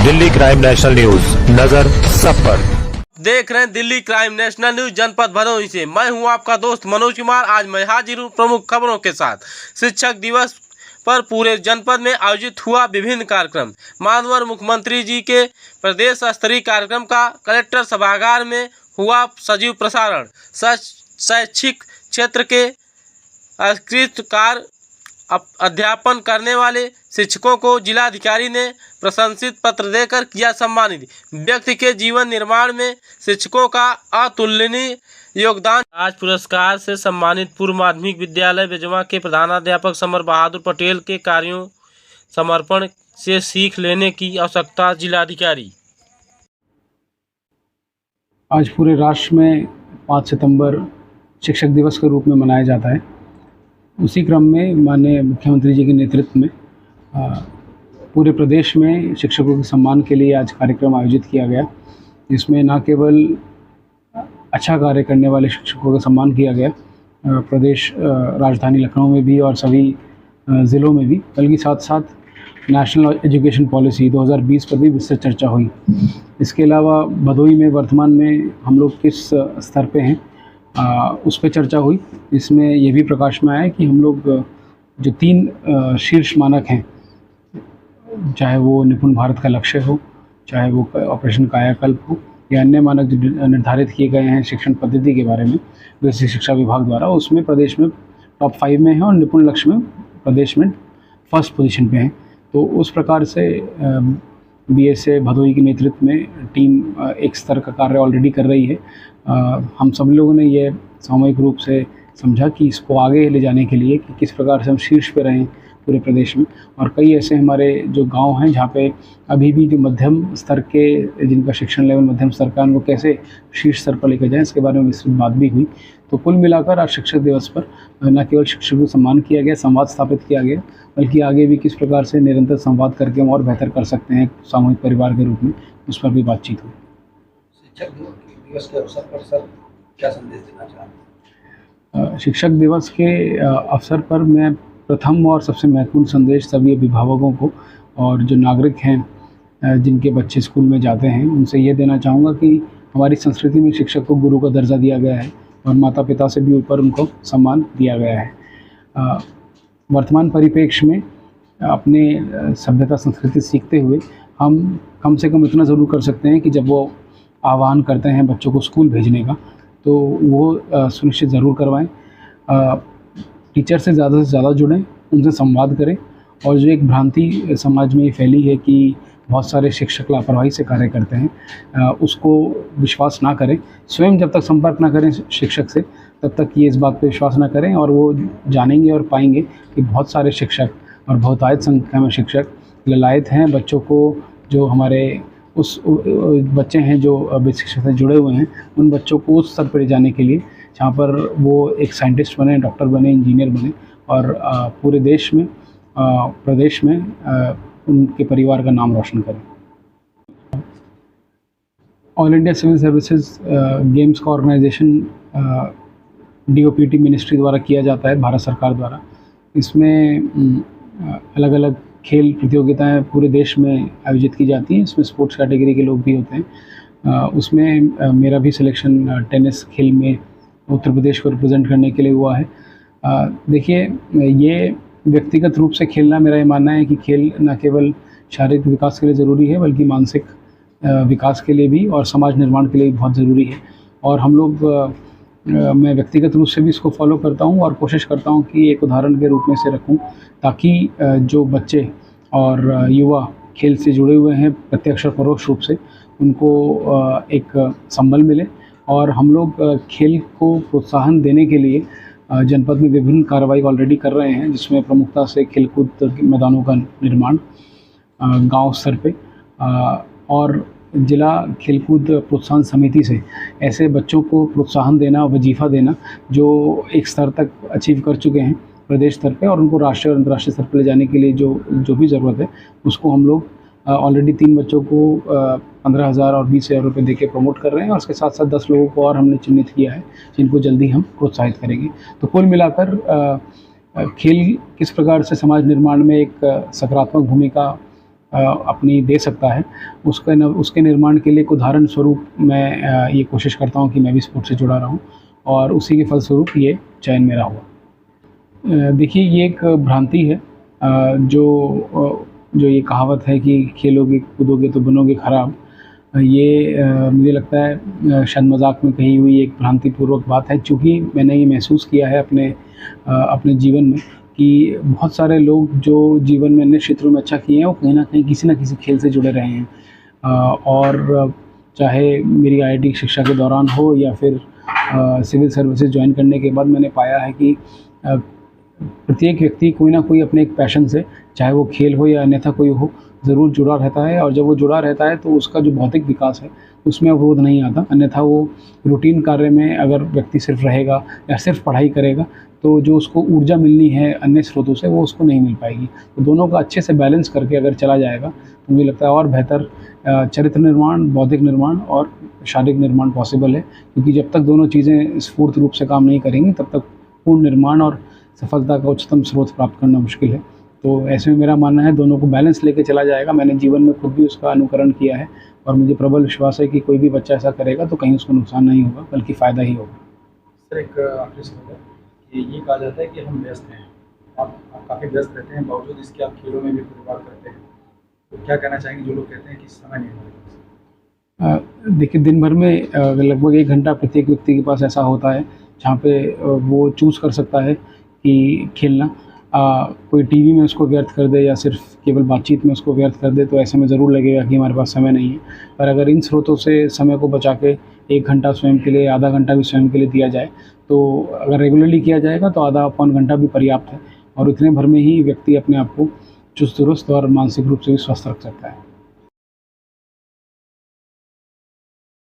Delhi crime national news, नजर सब पर। देख रहे हैं दिल्ली क्राइम नेशनल न्यूज जनपद भदोही से। मैं हूं आपका दोस्त मनोज कुमार। आज मैं हाजिर हूं प्रमुख खबरों के साथ। शिक्षक दिवस पर पूरे जनपद में आयोजित हुआ विभिन्न कार्यक्रम। माननीय मुख्यमंत्री जी के प्रदेश स्तरीय कार्यक्रम का कलेक्टर सभागार में हुआ सजीव प्रसारण। शैक्षिक क्षेत्र के उत्कृष्ट अध्यापन करने वाले शिक्षकों को जिलाधिकारी ने प्रशंसित पत्र देकर किया सम्मानित। व्यक्ति के जीवन निर्माण में शिक्षकों का अतुलनीय योगदान। आज पुरस्कार से सम्मानित पूर्व माध्यमिक विद्यालय बेजवा के प्रधानाध्यापक समर बहादुर पटेल के कार्यों समर्पण से सीख लेने की आवश्यकता। जिलाधिकारी। आज पूरे राष्ट्र में 5 सितंबर शिक्षक दिवस के रूप में मनाया जाता है। उसी क्रम में माननीय मुख्यमंत्री जी के नेतृत्व में पूरे प्रदेश में शिक्षकों के सम्मान के लिए आज कार्यक्रम आयोजित किया गया, जिसमें न केवल अच्छा कार्य करने वाले शिक्षकों का सम्मान किया गया प्रदेश राजधानी लखनऊ में भी और सभी ज़िलों में भी, बल्कि साथ साथ नेशनल एजुकेशन पॉलिसी 2020 पर भी विस्तृत चर्चा हुई। इसके अलावा भदोही में वर्तमान में हम लोग किस स्तर पे हैं उस पर चर्चा हुई। इसमें यह भी प्रकाश में आया कि हम लोग जो 3 शीर्ष मानक हैं, चाहे वो निपुण भारत का लक्ष्य हो, चाहे वो ऑपरेशन कायाकल्प हो या अन्य मानक जो निर्धारित किए गए हैं शिक्षण पद्धति के बारे में बेसिक शिक्षा विभाग द्वारा, उसमें प्रदेश में टॉप 5 में है और निपुण लक्ष्य में प्रदेश में फर्स्ट पोजीशन पे हैं। तो उस प्रकार से BSA भदोही के नेतृत्व में टीम एक स्तर का कार्य ऑलरेडी कर रही है। हम सब लोगों ने ये सामूहिक रूप से समझा कि इसको आगे ले जाने के लिए कि किस प्रकार से हम शीर्ष पे रहें पूरे प्रदेश में। और कई ऐसे हमारे जो गांव हैं जहाँ पे अभी भी जो मध्यम स्तर के जिनका शिक्षण लेवल मध्यम स्तर का, उनको कैसे शीर्ष स्तर पर लेकर जाएं, इसके बारे में विस्तृत बात भी हुई। तो कुल मिलाकर आज शिक्षक दिवस पर न केवल शिक्षकों को सम्मान किया गया, संवाद स्थापित किया गया, बल्कि आगे भी किस प्रकार से निरंतर संवाद करके हम और बेहतर कर सकते हैं सामूहिक परिवार के रूप में, उस पर भी बातचीत हुई। शिक्षक दिवस के अवसर पर सर क्या संदेश देना चाहते हैं? शिक्षक दिवस के अवसर पर मैं प्रथम और सबसे महत्वपूर्ण संदेश सभी अभिभावकों को और जो नागरिक हैं जिनके बच्चे स्कूल में जाते हैं, उनसे ये देना चाहूँगा कि हमारी संस्कृति में शिक्षक को गुरु का दर्जा दिया गया है और माता पिता से भी ऊपर उनको सम्मान दिया गया है। वर्तमान परिप्रेक्ष्य में अपने सभ्यता संस्कृति सीखते हुए हम कम से कम इतना ज़रूर कर सकते हैं कि जब वो आह्वान करते हैं बच्चों को स्कूल भेजने का, तो वो सुनिश्चित ज़रूर करवाएं। टीचर से ज़्यादा जुड़ें, उनसे संवाद करें। और जो एक भ्रांति समाज में फैली है कि बहुत सारे शिक्षक लापरवाही से कार्य करते हैं, उसको विश्वास ना करें। स्वयं जब तक संपर्क ना करें शिक्षक से, तब तक ये इस बात पे विश्वास ना करें। और वो जानेंगे और पाएंगे कि बहुत सारे शिक्षक और बहुतायत संख्या में शिक्षक ललायत हैं बच्चों को, जो हमारे उस बच्चे हैं जो बेसिक शिक्षा से जुड़े हुए हैं, उन बच्चों को उस स्तर पर ले जाने के लिए जहाँ पर वो एक साइंटिस्ट बने, डॉक्टर बने, इंजीनियर बने और पूरे देश में प्रदेश में उनके परिवार का नाम रोशन करें। All India civil services games का ऑर्गेनाइजेशन DOPT मिनिस्ट्री द्वारा किया जाता है, भारत सरकार द्वारा। इसमें अलग अलग खेल प्रतियोगिताएं पूरे देश में आयोजित की जाती हैं। इसमें स्पोर्ट्स कैटेगरी के लोग भी होते हैं। उसमें मेरा भी सिलेक्शन टेनिस खेल में उत्तर प्रदेश को रिप्रेजेंट करने के लिए हुआ है। देखिए, ये व्यक्तिगत रूप से खेलना, मेरा ये मानना है कि खेल न केवल शारीरिक विकास के लिए ज़रूरी है, बल्कि मानसिक विकास के लिए भी और समाज निर्माण के लिए भी बहुत ज़रूरी है। और हम लोग मैं व्यक्तिगत रूप से भी इसको फॉलो करता हूँ और कोशिश करता हूँ कि एक उदाहरण के रूप में से रखूँ, ताकि जो बच्चे और युवा खेल से जुड़े हुए हैं प्रत्यक्ष और परोक्ष रूप से, उनको एक संबल मिले। और हम लोग खेल को प्रोत्साहन देने के लिए जनपद में विभिन्न कार्रवाई ऑलरेडी कर रहे हैं, जिसमें प्रमुखता से खेलकूद मैदानों का निर्माण गांव स्तर पे और जिला खेलकूद प्रोत्साहन समिति से ऐसे बच्चों को प्रोत्साहन देना, वजीफ़ा देना जो एक स्तर तक अचीव कर चुके हैं प्रदेश स्तर पे, और उनको राष्ट्रीय और अंतर्राष्ट्रीय स्तर पर ले जाने के लिए जो भी ज़रूरत है, उसको हम लोग ऑलरेडी 3 बच्चों को 15,000 और 20,000 रुपये देके प्रमोट कर रहे हैं। और उसके साथ साथ 10 लोगों को और हमने चिन्हित किया है जिनको जल्दी हम प्रोत्साहित करेंगे। तो कुल मिलाकर खेल किस प्रकार से समाज निर्माण में एक सकारात्मक भूमिका अपनी दे सकता है, उसके निर्माण के लिए एक उदाहरण स्वरूप मैं ये कोशिश करता हूँ कि मैं भी स्पोर्ट्स से जुड़ा रहूँ और उसी के फलस्वरूप ये चयन मेरा हुआ। देखिए, ये एक भ्रांति है जो ये कहावत है कि खेलोगे कूदोगे तो बनोगे खराब। ये मुझे लगता है शायद मजाक में कही हुई एक भ्रांतिपूर्वक बात है, चूँकि मैंने ये महसूस किया है अपने जीवन में कि बहुत सारे लोग जो जीवन में अन्य क्षेत्रों में अच्छा किए हैं वो कहीं ना कहीं किसी न किसी खेल से जुड़े रहे हैं। और चाहे मेरी IIT शिक्षा के दौरान हो या फिर सिविल सर्विसेज ज्वाइन करने के बाद मैंने पाया है कि प्रत्येक व्यक्ति कोई ना कोई अपने एक पैशन से, चाहे वो खेल हो या अन्यथा कोई हो, ज़रूर जुड़ा रहता है। और जब वो जुड़ा रहता है तो उसका जो भौतिक विकास है उसमें अवरोध नहीं आता। अन्यथा वो रूटीन कार्य में अगर व्यक्ति सिर्फ रहेगा या सिर्फ पढ़ाई करेगा तो जो उसको ऊर्जा मिलनी है अन्य स्रोतों से वो उसको नहीं मिल पाएगी। तो दोनों का अच्छे से बैलेंस करके अगर चला जाएगा तो मुझे लगता है और बेहतर चरित्र निर्माण, बौद्धिक निर्माण और शारीरिक निर्माण पॉसिबल है। क्योंकि जब तक दोनों चीज़ें स्फूर्त रूप से काम नहीं करेंगी तब तक पूर्ण निर्माण और सफलता का उच्चतम स्रोत प्राप्त करना मुश्किल है। तो ऐसे में मेरा मानना है दोनों को बैलेंस लेके चला जाएगा। मैंने जीवन में खुद भी उसका अनुकरण किया है और मुझे प्रबल विश्वास है कि कोई भी बच्चा ऐसा करेगा तो कहीं उसको नुकसान नहीं होगा बल्कि फ़ायदा ही होगा। सर, एक आखिरी सवाल है कि ये कहा जाता है कि हम व्यस्त हैं, आप काफ़ी व्यस्त रहते हैं, बावजूद इसके आप खेलों में भी परिवार करते हैं, तो क्या कहना चाहेंगे जो लोग कहते हैं कि समय नहीं मिलता? देखिए, दिन भर में लगभग 1 घंटा प्रत्येक व्यक्ति के पास ऐसा होता है जहाँ पे वो चूज़ कर सकता है कि खेलना। कोई टीवी में उसको व्यर्थ कर दे या सिर्फ केवल बातचीत में उसको व्यर्थ कर दे तो ऐसे में ज़रूर लगेगा कि हमारे पास समय नहीं है। पर अगर इन स्रोतों से समय को बचा के 1 घंटा स्वयं के लिए, आधा घंटा भी स्वयं के लिए दिया जाए तो अगर रेगुलरली किया जाएगा तो आधा पौन घंटा भी पर्याप्त है और इतने भर में ही व्यक्ति अपने आप को चुस्त दुरुस्त और मानसिक रूप से भी स्वस्थ रख सकता है।